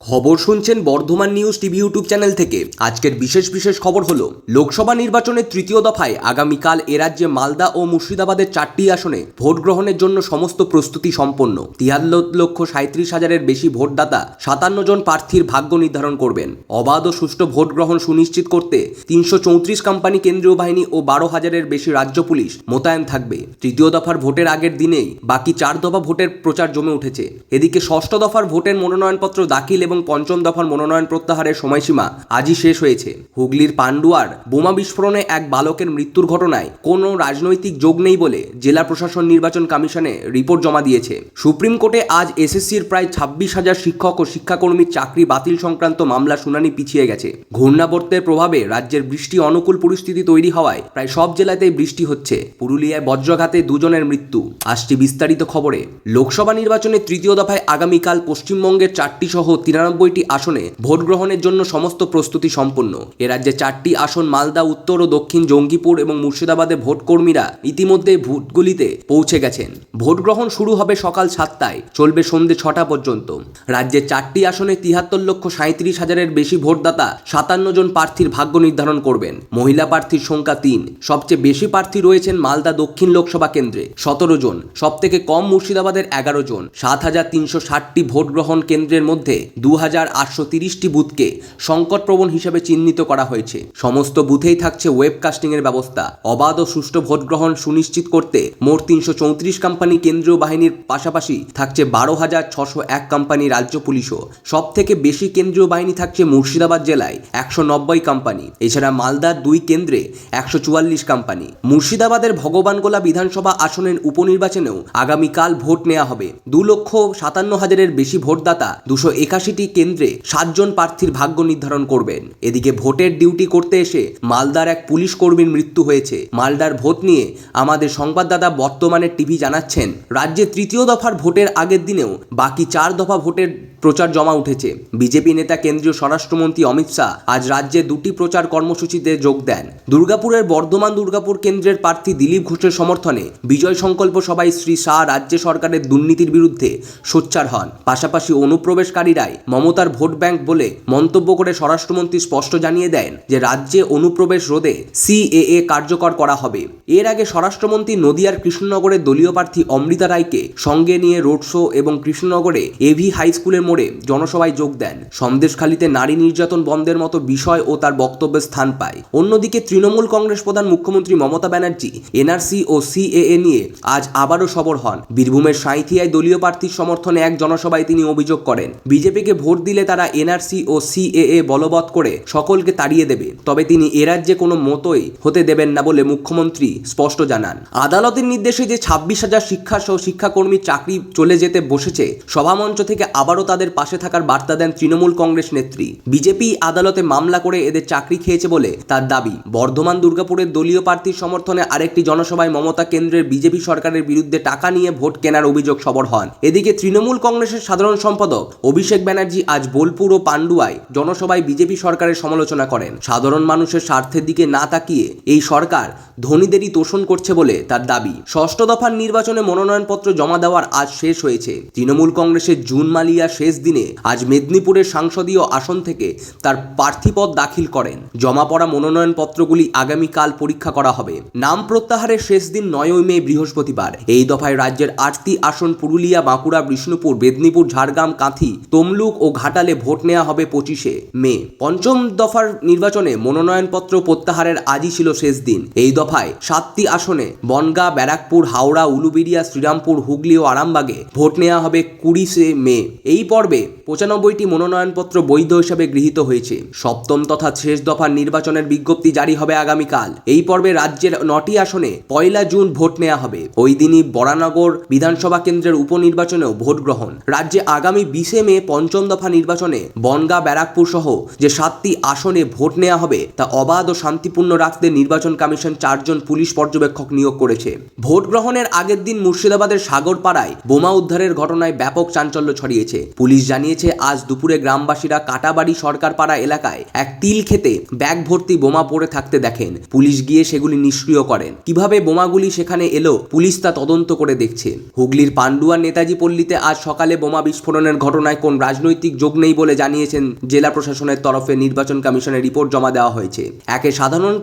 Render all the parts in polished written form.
খবর শুনছেন Bardhaman news TV YouTube channel থেকে। আজকের বিশেষ খবর হলো, লোকসভা নির্বাচনের তৃতীয় দফায় আগামীকাল এ রাজ্যে মালদা ও মুর্শিদাবাদের 4টি আসনে ভোট গ্রহণের জন্য সমস্ত প্রস্তুতি সম্পন্ন। 73,37,000-এর বেশি ভোটদাতা 57 জন প্রার্থীর ভাগ্য নির্ধারণ করবেন। অবাধ ও সুষ্ঠু ভোট গ্রহণ সুনিশ্চিত করতে 334 কোম্পানি কেন্দ্রীয় বাহিনী ও 12,000-এর বেশি রাজ্য পুলিশ মোতায়েন থাকবে। তৃতীয় দফার ভোটের আগের দিনেই বাকি 4 দফা ভোটের প্রচার জমে উঠেছে। এদিকে ষষ্ঠ দফার ভোটের মনোনয়নপত্র দাখিল এবং পঞ্চম দফার মনোনয়ন প্রত্যাহারের সময়সীমা আজই শেষ হয়েছে। হুগলির পান্ডুয়ার বোমা বিস্ফোরণে এক বালকের মৃত্যুর ঘটনায় কোনো রাজনৈতিক যোগ নেই বলে জেলা প্রশাসন নির্বাচন কমিশনে রিপোর্ট জমা দিয়েছে। সুপ্রিম কোর্টে আজ এসএসসির প্রায় 26,000 শিক্ষক ও শিক্ষাকর্মীর চাকরি বাতিল সংক্রান্ত মামলা শুনানি পিছিয়ে গেছে। ঘূর্ণাবর্তের প্রভাবে রাজ্যের বৃষ্টি অনুকূল পরিস্থিতি তৈরি হওয়ায় প্রায় সব জেলাতেই বৃষ্টি হচ্ছে। পুরুলিয়ায় বজ্রঘাতে 2 জনের মৃত্যু। আসছে বিস্তারিত খবরে। লোকসভা নির্বাচনের তৃতীয় দফায় আগামীকাল পশ্চিমবঙ্গের 4টি সহ 93টি আসনে ভোট গ্রহণের জন্য সমস্ত প্রস্তুতি সম্পন্ন। এ রাজ্যে 4টি আসন মালদা উত্তর ও দক্ষিণ জঙ্গিপুর এবং মুর্শিদাবাদে ভোটকর্মীরা ইতিমধ্যে ভোটগুলিতে পৌঁছে গেছেন। ভোট গ্রহণ শুরু হবে সকাল 7টায়, চলবে সন্ধ্যে 6টা পর্যন্ত। রাজ্যের 4টি আসনে 73,37,000-এর বেশি ভোটদাতা 57 জন প্রার্থীর ভাগ্য নির্ধারণ করবেন। মহিলা প্রার্থীর সংখ্যা 3। সবচেয়ে বেশি প্রার্থী রয়েছেন মালদা দক্ষিণ লোকসভা কেন্দ্রে 17 জন, সবথেকে কম মুর্শিদাবাদের 11 জন। 7,360টি ভোট গ্রহণ কেন্দ্রের মধ্যে 2,830টি বুথকে সংকটপ্রবণ হিসেবে চিহ্নিত করা হয়েছে। সমস্ত বুথেই থাকছে ওয়েবকাস্টিংয়ের ব্যবস্থা। অবাধ ও সুষ্ঠু ভোট গ্রহণ সুনিশ্চিত করতে মোট 334 কোম্পানি কেন্দ্রীয় বাহিনীর পাশাপাশি থাকছে 12,601 কোম্পানি রাজ্য পুলিশও। সব থেকে বেশি কেন্দ্রীয় বাহিনী থাকছে মুর্শিদাবাদ জেলায় 190 কোম্পানি। এছাড়া মালদার 2 কেন্দ্রে 144 কোম্পানি। মুর্শিদাবাদের ভগবানগোলা বিধানসভা আসনের উপনির্বাচনেও আগামীকাল ভোট নেওয়া হবে। 2,57,000-এর বেশি ভোটদাতা 281টি কেন্দ্রে 7 জন প্রার্থীর ভাগ্য নির্ধারণ করবেন। এদিকে ভোটের ডিউটি করতে এসে মালদার এক পুলিশ কর্মীর মৃত্যু হয়েছে। মালদার ভোট নিয়ে আমাদের সংবাদদাতা বর্তমানের টিভি জানাচ্ছেন, রাজ্যে তৃতীয় দফার ভোটের আগের দিনেও বাকি 4 দফা ভোটের প্রচার জমা উঠেছে। বিজেপি নেতা কেন্দ্রীয় স্বরাষ্ট্রমন্ত্রী অমিত শাহ আজ রাজ্যে 2টি প্রচার কর্মসূচিতে যোগ দেন। দুর্গাপুরের বর্ধমান দুর্গাপুর কেন্দ্রের প্রার্থী দিলীপ ঘোষের সমর্থনে বিজয় সংকল্প সভায় শ্রী শাহ রাজ্য সরকারের দুর্নীতির বিরুদ্ধে সোচ্চার হন। পাশাপাশি অনুপ্রবেশকারীরাই মমতার ভোট ব্যাংক বলে মন্তব্য করে স্বরাষ্ট্রমন্ত্রী স্পষ্ট জানিয়ে দেন যে রাজ্যে অনুপ্রবেশ রোধে সিএএ কার্যকর করা হবে। এর আগে স্বরাষ্ট্রমন্ত্রী নদিয়ার কৃষ্ণনগরের দলীয় প্রার্থী অমৃতা রায়কে সঙ্গে নিয়ে রোড শো এবং কৃষ্ণনগরে এভি হাই স্কুলের মোড়ে জনসভায় যোগ দেন। সন্দেশখালীতে নারী নির্যাতন বন্ধের মতো বিষয় ও তার বক্তব্যে স্থান পায়। অন্যদিকে তৃণমূল কংগ্রেস প্রধান মুখ্যমন্ত্রী মমতা ব্যানার্জি এনআরসি ও সিএএ নিয়ে আজ আবারও সরব হন। বীরভূমের সাঁইথিয়ায় দলীয় প্রার্থীর সমর্থনে এক জনসভায় তিনি অভিযোগ করেন, বিজেপিকে ভোট দিলে তারা এনআরসি ও সিএএ বলবৎ করে সকলকে তাড়িয়ে দেবে, তবে তিনি এ রাজ্যে কোনো মতই হতে দেবেন না বলে মুখ্যমন্ত্রী স্পষ্ট জানান। আদালতের নির্দেশে যে 26,000 শিক্ষা সহ শিক্ষাকর্মীর চাকরি চলে যেতে বসেছে, সভামঞ্চ থেকে আবারও তাদের পাশে থাকার বার্তা দেন তৃণমূল কংগ্রেস নেত্রী। বিজেপি আদালতে মামলা করে এদের চাকরি খেয়েছে বলে তার দাবি। বর্ধমান দুর্গাপুরের দলীয় প্রার্থীর সমর্থনে আরেকটি জনসভায় মমতা কেন্দ্রের বিজেপি সরকারের বিরুদ্ধে টাকা নিয়ে ভোট কেনার অভিযোগ সবর হন। এদিকে তৃণমূল কংগ্রেসের সাধারণ সম্পাদক অভিষেক ব্যানার্জি আজ বোলপুর ও পান্ডুয়ায় জনসভায় বিজেপি সরকারের সমালোচনা করেন। সাধারণ মানুষের স্বার্থের দিকে না তাকিয়ে এই সরকার ধনীদেরই তোষণ করছে বলে তার দাবি। ষষ্ঠ দফার নির্বাচনে মনোনয়নপত্র জমা দেওয়ার আজ শেষ হয়েছে। তৃণমূল কংগ্রেসের জুন মালিয়া শেষ দিনে আজ মেদিনীপুরের সংসদীয় আসন থেকে তার প্রার্থীপদ দাখিল করেন। জমা পড়া মনোনয়নপত্রগুলি আগামীকাল পরীক্ষা করা হবে। নাম প্রত্যাহারের শেষ দিন 9 মে বৃহস্পতিবার। এই দফায় রাজ্যের 8টি আসন পুরুলিয়া, বাঁকুড়া, বিষ্ণুপুর, মেদিনীপুর, ঝাড়গ্রাম, কাঁথি, তমলুক ও ঘাটালে ভোট নেওয়া হবে 25 মে। পঞ্চম দফার নির্বাচনে মনোনয়নপত্র প্রত্যাহারের আজই ছিল শেষ দিন। এই দফায় 7টি আসনে বনগাঁ, ব্যারাকপুর, হাওড়া, উলুবেড়িয়া, শ্রীরামপুর, হুগলি ও আরামবাগে ভোট নেওয়া হবে 20 মে। এই পর্বে 95টি মনোনয়নপত্র বৈধ হিসেবে গৃহীত হয়েছে। সপ্তম তথা শেষ দফার নির্বাচনের বিজ্ঞপ্তি জারি হবে আগামীকাল। এই পর্বে রাজ্যের 9টি আসনে 1 জুন ভোট নেওয়া হবে। ওই দিনই বরানগর বিধানসভা কেন্দ্রের উপনির্বাচনেও ভোট গ্রহণ। রাজ্যে আগামী 20 মে পঞ্চম দফা নির্বাচনে বনগাঁ, ব্যারাকপুর সহ যে 7টি আসনে ভোট নেওয়া হবে তা অবাধ ও শান্তিপূর্ণ রাখতে নির্বাচন কমিশন 4 জন পুলিশ পর্যবেক্ষক নিয়োগ করেছে। ভোট গ্রহণের আগের দিন মুর্শিদাবাদের সাগরপাড়ায় বোমা উদ্ধারের ঘটনায় ব্যাপক চাঞ্চল্য ছড়িয়েছে। পুলিশ জানিয়েছে আজ দুপুরে গ্রামবাসীরা কাটাবাড়ি সরকারপাড়া এলাকায় এক তিল খেতে ব্যাগ ভর্তি বোমা পড়ে থাকতে দেখেন। পুলিশ গিয়ে সেগুলি নিষ্ক্রিয় করেন। কিভাবে বোমাগুলি সেখানে এলো পুলিশ তা তদন্ত করে দেখছে। হুগলির পান্ডুয়ার নেতাজি পল্লীতে আজ সকালে বোমা বিস্ফোরণের ঘটনায় কোন রাজনৈতিক যোগ নেই বলে জানিয়েছেন জেলা প্রশাসনের তরফে নির্বাচন কমিশনের রিপোর্ট জমা দেওয়া হয়েছে। একে সাধারণ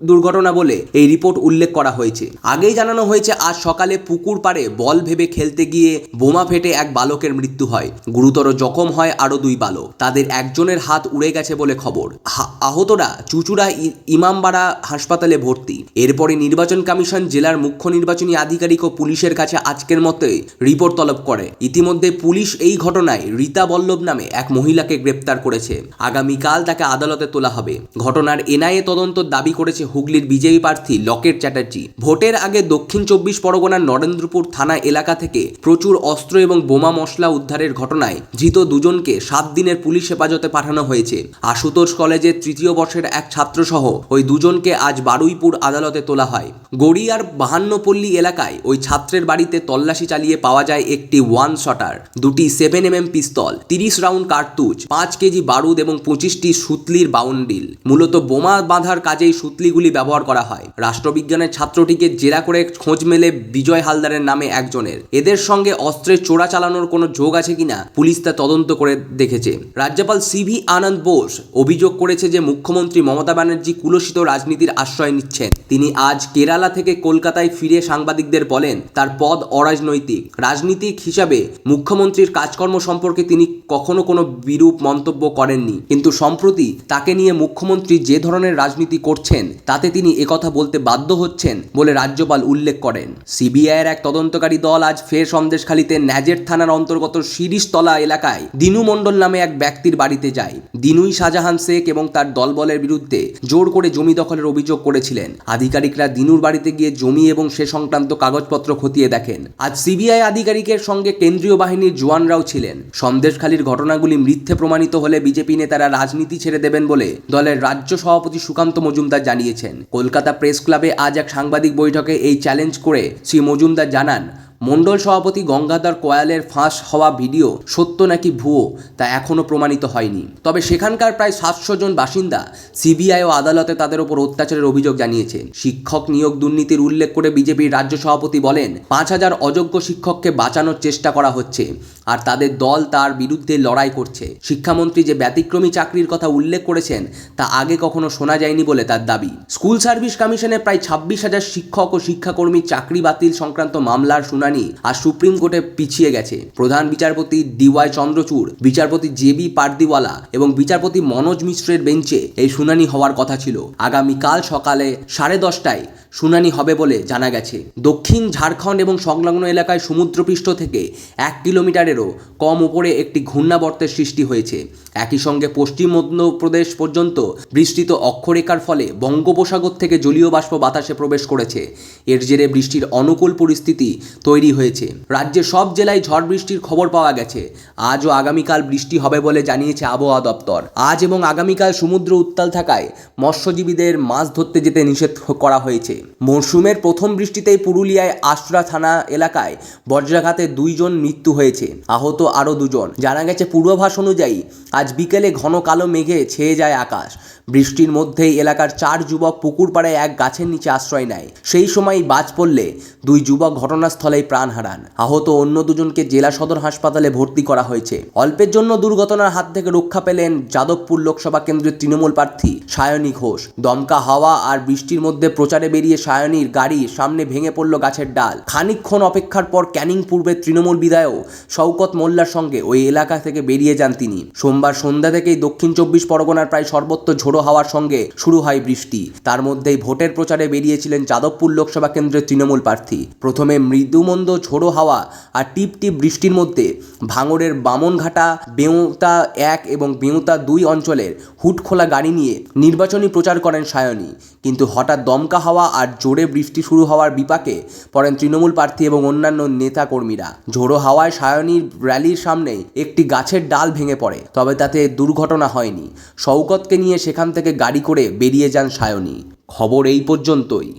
দুর্ঘটনা বলে এই রিপোর্ট উল্লেখ করা হয়েছে। আগেই জানানো হয়েছে আজ সকালে পুকুর পাড়ে বল ভেবে খেলতে গিয়ে বোমা ফেটে এক বালকের মৃত্যু হয়। গুরুতর জখম হয় আরো 2 বালক। তাদের একজনের হাত উড়ে গেছে বলে খবর। আহতরা চুচুড়া ইমামবাড়া হাসপাতালে ভর্তি। এরপরে নির্বাচন কমিশন জেলার মুখ্য নির্বাচনী আধিকারিক ও পুলিশের কাছে আজকের মধ্যে রিপোর্ট তলব করে। ইতিমধ্যে পুলিশ এই ঘটনায় রীতা বল্লভ নামে এক মহিলাকে গ্রেপ্তার করেছে। আগামীকাল তাকে আদালতে তোলা হবে। ঘটনার এনআইএ তদন্ত দাবি করেছে হুগলির বিজেপি প্রার্থী লকেট চ্যাটার্জি। ভোটের আগে দক্ষিণ 24 পরগনার নরেন্দ্রপুর থানা এলাকা থেকে প্রচুর অস্ত্র এবং বোমা মশলা উদ্ধারের ঘটনায় ধৃত 2 জনকে 7 দিনের পুলিশ হেফাজতে পাঠানো হয়েছে। আশুতোষ কলেজের 3য় বর্ষের এক ছাত্রসহ ওই 2 জনকে আজ বারুইপুর আদালতে তোলা হয়। গড়িয়ার 52পল্লী এলাকায় ওই ছাত্রের বাড়িতে তল্লাশি চালিয়ে পাওয়া যায় একটি 1 শটার, 2টি 7mm পিস্তল, 30 রাউন্ড কার্তুজ, 5 কেজি বারুদ এবং 25টি সুতলির বাউন্ডিল। মূলত বোমা বাঁধার কাজেই সুতলিগুলি ব্যবহার করা হয়। রাষ্ট্রবিজ্ঞানের ছাত্রটিকে জেরা করে খোঁজ মেলে বিজয় হালদারের নামে একজনের। এদের সঙ্গে অস্ত্রের চোরা চালানোর কোনো যোগ আছে কিনা পুলিশ তা তদন্ত করে দেখেছে। রাজ্যপাল সিভি আনন্দ বোস অভিযোগ করেছে যে মুখ্যমন্ত্রী মমতা ব্যানার্জি কুলসিত রাজনীতির আশ্রয় নিচ্ছেন। তিনি আজ কেরালা থেকে কলকাতায় ফিরে সাংবাদিকদের বলেন তার পদ অরাজনৈতিক। রাজনীতিক হিসাবে মুখ্যমন্ত্রীর কাজকর্ম সম্পর্কে তিনি কখনো কোনো বিরূপ মন্তব্য করেননি, কিন্তু সম্প্রতি তাকে নিয়ে মুখ্যমন্ত্রী যে ধরনের রাজনীতি করছেন তাতে তিনি একথা বলতে বাধ্য হচ্ছেন বলে রাজ্যপাল উল্লেখ করেন। সিবিআইয়ের এক তদন্তকারী দল আজ ফের সন্দেশখালীতে ন্যাজের থানার অন্তর্গত শিরিশতলা এলাকায় দিনু মণ্ডল নামে এক ব্যক্তির বাড়িতে যায়। দিনুই শাহজাহান শেখ এবং তার দলবলের বিরুদ্ধে জোর করে জমি দখলের অভিযোগ করেছিলেন। আধিকারিকরা দিনুর বাড়িতে গিয়ে জমি এবং সে সংক্রান্ত কাগজপত্র খতিয়ে দেখেন। আজ সিবিআই আধিকারিকের সঙ্গে কেন্দ্রীয় বাহিনীর জওয়ানরাও ছিলেন। সন্দেশখালীর ঘটনাগুলি মিথ্যে প্রমাণিত হলে বিজেপি নেতারা রাজনীতি ছেড়ে দেবেন বলে দলের রাজ্য সভাপতি সুকান্ত মজুমদার জানিয়েছেন। কলকাতা প্রেস ক্লাবে আজ এক সাংবাদিক বৈঠকে এই চ্যালেঞ্জ করে শ্রী মজুমদার জানান, মণ্ডল সভাপতি গঙ্গাধর কয়ালের ফাঁস হওয়া ভিডিও সত্য নাকি ভুয়ো তা এখনও প্রমাণিত হয়নি। তবে সেখানকার প্রায় 700 জন বাসিন্দা সিবিআই ও আদালতে তাদের ওপর অত্যাচারের অভিযোগ জানিয়েছেন। শিক্ষক নিয়োগ দুর্নীতির উল্লেখ করে বিজেপির রাজ্য সভাপতি বলেন 5000 অযোগ্য শিক্ষককে বাঁচানোর চেষ্টা করা হচ্ছে আর তাদের দল তার বিরুদ্ধে লড়াই করছে। শিক্ষামন্ত্রী যে ব্যতিক্রমী চাকরির কথা উল্লেখ করেছেন তা আগে কখনো শোনা যায়নি বলে তার দাবি। স্কুল সার্ভিস কমিশনে প্রায় 26,000 শিক্ষক ও শিক্ষাকর্মীর চাকরি বাতিল সংক্রান্ত মামলার শুনানি আর সুপ্রিম কোর্টে পিছিয়ে গেছে। প্রধান বিচারপতি DY চন্দ্রচূড়, বিচারপতি JB পারদিওয়ালা এবং বিচারপতি মনোজ মিশ্রের বেঞ্চে এই শুনানি হওয়ার কথা ছিল। আগামীকাল সকালে 10:30টায় শুনানি হবে বলে জানা গেছে। দক্ষিণ ঝাড়খণ্ড এবং সংলগ্ন এলাকায় সমুদ্রপৃষ্ঠ থেকে 1 কিলোমিটারেরও কম উপরে একটি ঘূর্ণাবর্তের সৃষ্টি হয়েছে। একই সঙ্গে পশ্চিম মধ্যপ্রদেশ পর্যন্ত বিস্তৃত অক্ষরেখার ফলে বঙ্গোপসাগর থেকে জলীয় বাষ্প বাতাসে প্রবেশ করেছে। এর জেরে বৃষ্টির অনুকূল পরিস্থিতি তৈরি হয়েছে। রাজ্যের সব জেলায় ঝড় বৃষ্টির খবর পাওয়া গেছে। আজ ও আগামীকাল বৃষ্টি হবে বলে জানিয়েছে আবহাওয়া দপ্তর। আজ এবং আগামীকাল সমুদ্র উত্তাল থাকায় মৎস্যজীবীদের মাছ ধরতে যেতে নিষেধ করা হয়েছে। মরশুমের প্রথম বৃষ্টিতেই পুরুলিয়ায় আশরা থানা এলাকায় বজ্রাঘাতে 2 জন মৃত্যু হয়েছে, আহত আরও 2 জন। জানা গেছে পূর্বাভাস অনুযায়ী আজ বিকেলে ঘন কালো মেঘে ছেয়ে যায় আকাশ। বৃষ্টির মধ্যেই এলাকার 4 যুবক পুকুর পাড়ে এক গাছের নিচে আশ্রয় নেয়। সেই সময়ই বাজ পড়লে 2 যুবক ঘটনাস্থলেই প্রাণ হারান। আহত অন্য 2 জনকে জেলা সদর হাসপাতালে ভর্তি করা হয়েছে। অল্পের জন্য দুর্ঘটনার হাত থেকে রক্ষা পেলেন যাদবপুর লোকসভা কেন্দ্রের তৃণমূল প্রার্থী সায়নী ঘোষ। দমকা হাওয়া আর বৃষ্টির মধ্যে প্রচারে বেরিয়ে সায়নীর গাড়ির সামনে ভেঙে পড়ল গাছের ডাল। খানিকক্ষণ অপেক্ষার পর ক্যানিং পূর্বের তৃণমূল বিধায়ক শওকত মোল্লার সঙ্গে ওই এলাকা থেকে বেরিয়ে যান তিনি। সোমবার সন্ধ্যা থেকেই দক্ষিণ 24 পরগনার প্রায় সর্বত্র ঝোড়ো হাওয়ার সঙ্গে শুরু হয় বৃষ্টি। তার মধ্যেই ভোটের প্রচারে বেরিয়েছিলেন যাদবপুর লোকসভা কেন্দ্রের তৃণমূল প্রার্থী। প্রথমে মৃদুমন্দ ঝোড়ো হাওয়া আর টিপ টিপ বৃষ্টির মধ্যে ভাঙড়ের বামনঘাটা, বেউতা 1 এবং বেউতা 2 অঞ্চলের হুটখোলা গাড়ি নিয়ে নির্বাচনী প্রচার করেন সায়নী। কিন্তু হঠাৎ দমকা হাওয়া আর জোরে বৃষ্টি শুরু হওয়ার বিপাকে পড়েন তৃণমূল প্রার্থী এবং অন্যান্য নেতা কর্মীরা। ঝোড়ো হাওয়ায় সায়নীর র্যালির সামনে একটি গাছের ডাল ভেঙে পড়ে, তবে তাতে দুর্ঘটনা হয়নি। শওকতকে নিয়ে সেখান থেকে গাড়ি করে বেরিয়ে যান সায়নী। খবর এই পর্যন্তই।